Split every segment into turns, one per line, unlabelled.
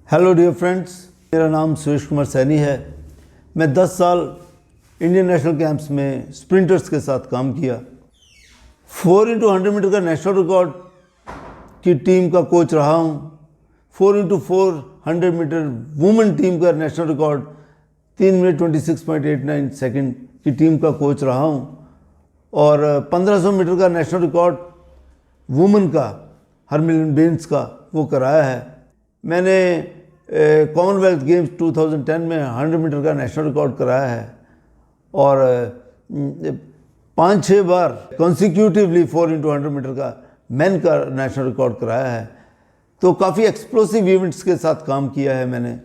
Hello dear friends, मेरा नाम सुरेश कुमार सैनी है। मैं 10 साल इंडियन नेशनल कैंप्स में स्प्रिंटर्स के साथ काम किया। 4x100 मीटर का नेशनल रिकॉर्ड की टीम का कोच रहा हूँ। 4x400 मीटर वुमेन टीम का नेशनल रिकॉर्ड 3 मिनट 26.89 सेकंड की टीम का कोच रहा हूँ। और 1500 मीटर का नेशनल रिकॉर्ड वुमेन का हरमिलन बेंस का वो कराया है। मैंने कॉमनवेल्थ गेम्स 2010 में 100 मीटर का नेशनल रिकॉर्ड कराया है और 5-6 बार कॉन्सिक्यूटिवली 4x100 मीटर का मेन का नेशनल रिकॉर्ड कराया है। तो काफ़ी एक्सप्लोसिव इवेंट्स के साथ काम किया है मैंने।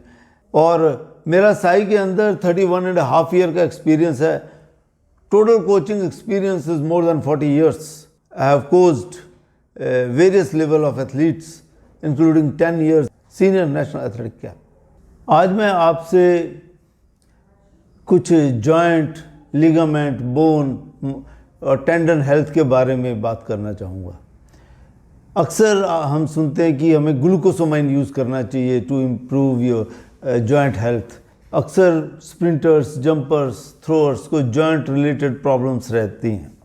और मेरा साई के अंदर 31.5 ईयर का एक्सपीरियंस है। Total coaching experience is more than 40 years. I have coached various level of athletes including 10 years senior national athletic camp. आज मैं आपसे कुछ जॉइंट, लिगामेंट, बोन और टेंडन हेल्थ के बारे में बात करना चाहूँगा। अक्सर हम सुनते हैं कि हमें ग्लूकोसामाइन यूज़ करना चाहिए to improve your joint health. अक्सर स्प्रिंटर्स, जंपर्स, थ्रोअर्स को जॉइंट रिलेटेड प्रॉब्लम्स रहती हैं।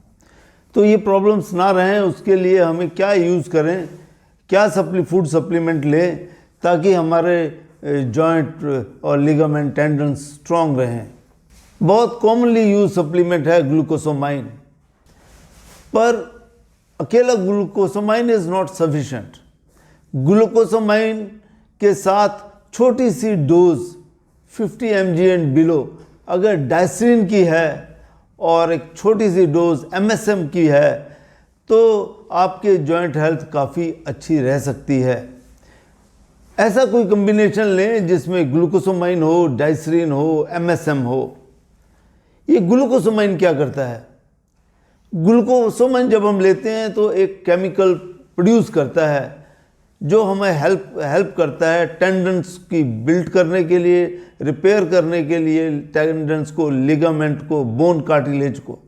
तो ये प्रॉब्लम्स ना रहें उसके लिए हमें क्या यूज़ करें, क्या फूड सप्लीमेंट लें ताकि हमारे जॉइंट और लिगामेंट, टेंडन्स स्ट्रॉन्ग रहें। बहुत कॉमनली यूज सप्लीमेंट है ग्लूकोसामाइन, पर अकेला glucosamine is not sufficient. Glucosamine के साथ छोटी सी डोज 50 mg एंड बिलो अगर डायस्ट्रीन की है और एक छोटी सी डोज MSM की है तो आपके जॉइंट हेल्थ काफ़ी अच्छी रह सकती है। ऐसा कोई कॉम्बिनेशन लें जिसमें ग्लूकोसामाइन हो, डायस्ट्रीन हो, MSM हो। ये ग्लूकोसामाइन क्या करता है? ग्लूकोसामाइन जब हम लेते हैं तो एक केमिकल प्रोड्यूस करता है जो हमें हेल्प करता है टेंडन्स की बिल्ड करने के लिए, रिपेयर करने के लिए, टेंडन्स को, लिगामेंट को, बोन कार्टिलेज को।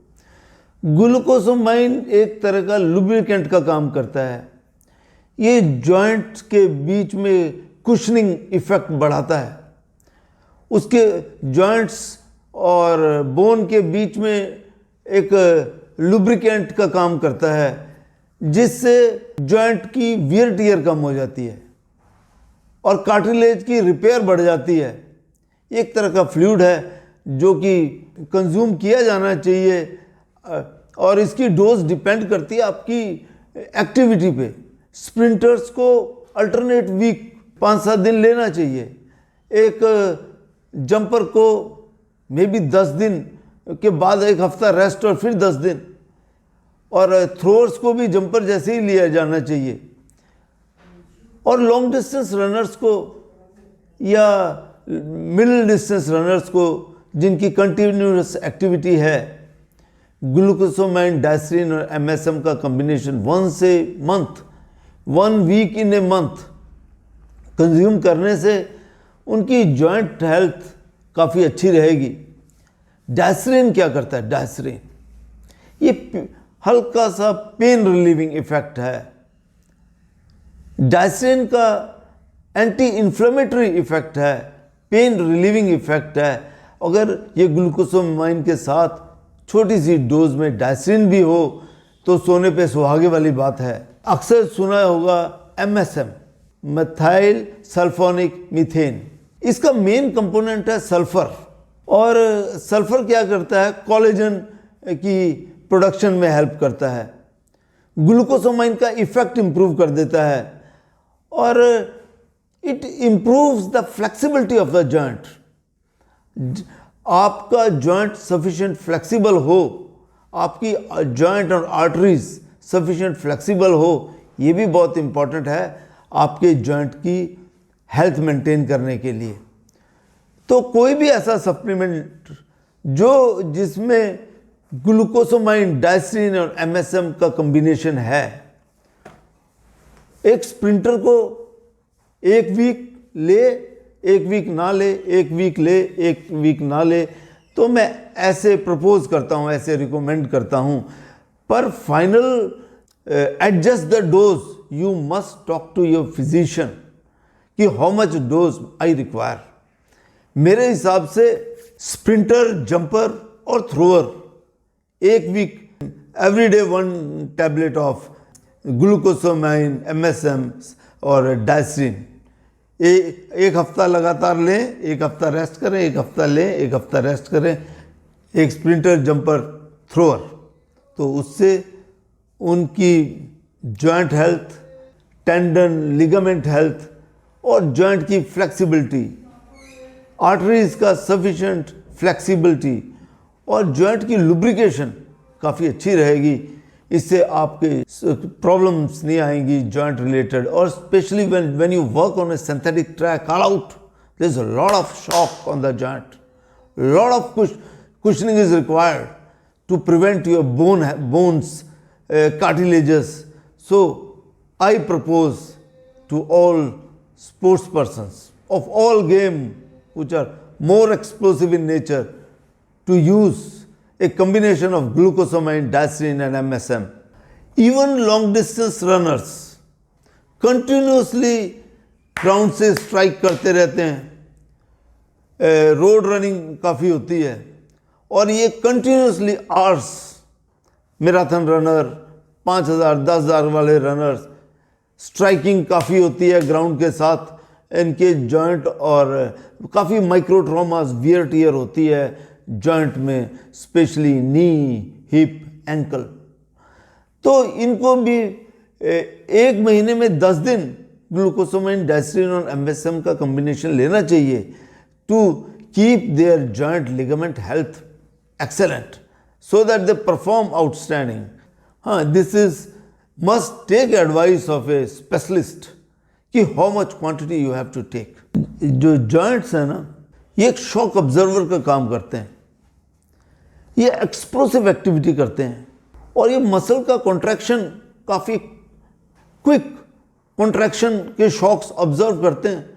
ग्लूकोसामाइन एक तरह का लुब्रिकेंट का काम करता है। ये जॉइंट्स के बीच में कुशनिंग इफेक्ट बढ़ाता है। उसके जॉइंट्स और बोन के बीच में एक लुब्रिकेंट का काम करता है जिससे जॉइंट की वियर टियर कम हो जाती है और कार्टिलेज की रिपेयर बढ़ जाती है। एक तरह का फ्लूइड है जो कि कंज्यूम किया जाना चाहिए और इसकी डोज डिपेंड करती है आपकी एक्टिविटी पे। स्प्रिंटर्स को अल्टरनेट वीक 5-7 दिन लेना चाहिए। एक जंपर को मे बी 10 दिन के बाद एक हफ्ता रेस्ट और फिर 10 दिन। और थ्रोअर्स को भी जंपर जैसे ही लिया जाना चाहिए। और लॉन्ग डिस्टेंस रनर्स को या मिडिल डिस्टेंस रनर्स को जिनकी कंटिन्यूस एक्टिविटी है, ग्लूकोसामाइन, डायस्ट्रीन और MSM का combination 1 week in a month consume करने से उनकी जॉइंट हेल्थ काफ़ी अच्छी रहेगी। डायस्ट्रीन क्या करता है? डायस्ट्रीन ये हल्का सा पेन रिलीविंग इफेक्ट है। डायस्ट्रीन का एंटी इन्फ्लेमेटरी इफेक्ट है, पेन रिलीविंग इफेक्ट है। अगर ये ग्लूकोसामाइन के साथ छोटी सी डोज में डायस्ट्रीन भी हो तो सोने पे सुहागे वाली बात है। अक्सर सुना होगा MSM, मिथाइल सल्फोनिक मीथेन। इसका मेन कंपोनेंट है सल्फर। और सल्फर क्या करता है? कोलेजन की प्रोडक्शन में हेल्प करता है। ग्लूकोसामाइन का इफेक्ट इंप्रूव कर देता है और it improves the flexibility of the joint. आपका जॉइंट सफिशिएंट फ्लेक्सिबल हो, आपकी जॉइंट और आर्टरीज सफिशिएंट फ्लेक्सिबल हो, ये भी बहुत इंपॉर्टेंट है आपके जॉइंट की हेल्थ मेंटेन करने के लिए। तो कोई भी ऐसा सप्लीमेंट जिसमें ग्लूकोसामाइन, डायस्ट्रीन और MSM का कॉम्बिनेशन है, एक स्प्रिंटर को 1 वीक ले, 1 वीक ना ले, 1 वीक ले, 1 वीक ना ले, तो मैं ऐसे प्रपोज करता हूँ, ऐसे रिकमेंड करता हूँ। पर final adjust the dose, you must talk to your physician कि how much dose I require. मेरे हिसाब से स्प्रिंटर, जंपर और थ्रोअर एक week every day 1 tablet of glucosamine, MSM और डायस्ट्रीन, एक हफ्ता लगातार लें, एक हफ्ता रेस्ट करें, एक हफ्ता लें, एक हफ्ता रेस्ट करें, एक स्प्रिंटर, जंपर, थ्रोअर। तो उससे उनकी joint health, tendon, ligament health और जॉइंट की फ्लेक्सिबिलिटी, आर्टरीज का सफिशिएंट फ्लेक्सिबिलिटी और जॉइंट की लुब्रिकेशन काफ़ी अच्छी रहेगी। इससे आपके प्रॉब्लम्स नहीं आएंगी जॉइंट रिलेटेड। और specially when you work on a synthetic track, call out, there is a lot of shock on the joint, lot of cushioning is required to prevent your bones cartilages. So I propose to all sports persons of all game which are more explosive in nature to use a combination of glucosamine, diasterin and MSM. Even long distance runners continuously ground से strike करते रहते हैं, road running काफ़ी होती है और ये continuously hours, marathon runner, 5000, 10,000 वाले रनर्स, स्ट्राइकिंग काफ़ी होती है ग्राउंड के साथ, इनके जॉइंट और काफ़ी माइक्रो ट्रॉमास, वियर टियर होती है जॉइंट में, स्पेशली नी, हिप, एंकल। तो इनको भी एक महीने में 10 दिन ग्लूकोसामाइन, डायस्ट्रीन और MSM का कॉम्बिनेशन लेना चाहिए to keep their joint ligament health excellent so that they perform outstanding. This is must take advice of a specialist कि how much quantity you have to take. जो joints है ना, ये एक शॉक ऑब्जर्वर का काम करते हैं, ये एक्सप्लोसिव एक्टिविटी करते हैं और ये मसल का कॉन्ट्रैक्शन काफ़ी क्विक कॉन्ट्रैक्शन के शॉक्स ऑब्जर्व करते हैं।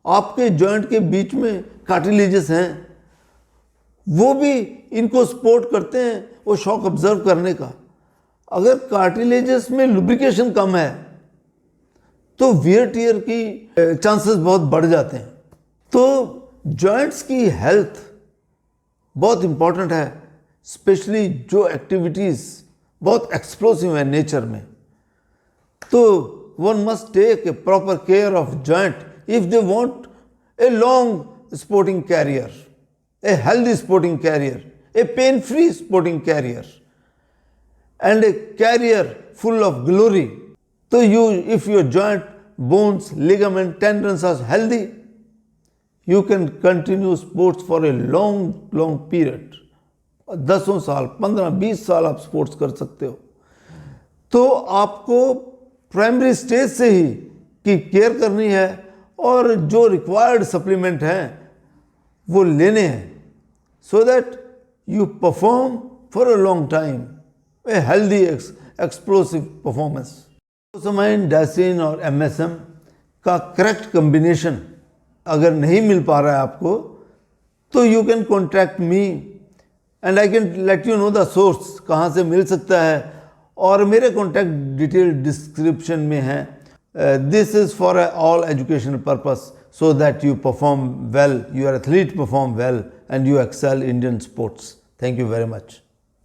आपके जॉइंट के बीच में कार्टिलेजेस हैं, वो भी इनको सपोर्ट करते हैं वो शॉक ऑब्जर्व करने का। अगर कार्टिलेजेस में लुब्रिकेशन कम है तो वियर टियर की चांसेस बहुत बढ़ जाते हैं। तो जॉइंट्स की हेल्थ बहुत इंपॉर्टेंट है, स्पेशली जो एक्टिविटीज़ बहुत एक्सप्लोसिव है नेचर में। तो one must take a proper care of joint if they want a long sporting career, a healthy sporting career, a pain-free sporting career, and a career full of glory. So if your joint, bones, ligament, tendons are healthy, you can continue sports for a long period. 10 साल, 15, 20 साल आप sports कर सकते हो। तो आपको primary stage से ही की केयर करनी है और जो रिक्वायर्ड सप्लीमेंट हैं वो लेने हैं, so that you perform for a long time, a healthy explosive performance. Glucosamine, डायस्ट्रीन और MSM का करेक्ट कम्बिनेशन अगर नहीं मिल पा रहा है आपको तो you can contact me and I can let you know the source कहाँ से मिल सकता है, और मेरे कॉन्टैक्ट डिटेल डिस्क्रिप्शन में है। This is for all educational purpose so that you perform well, your athlete perform well and you excel Indian sports. Thank you very much.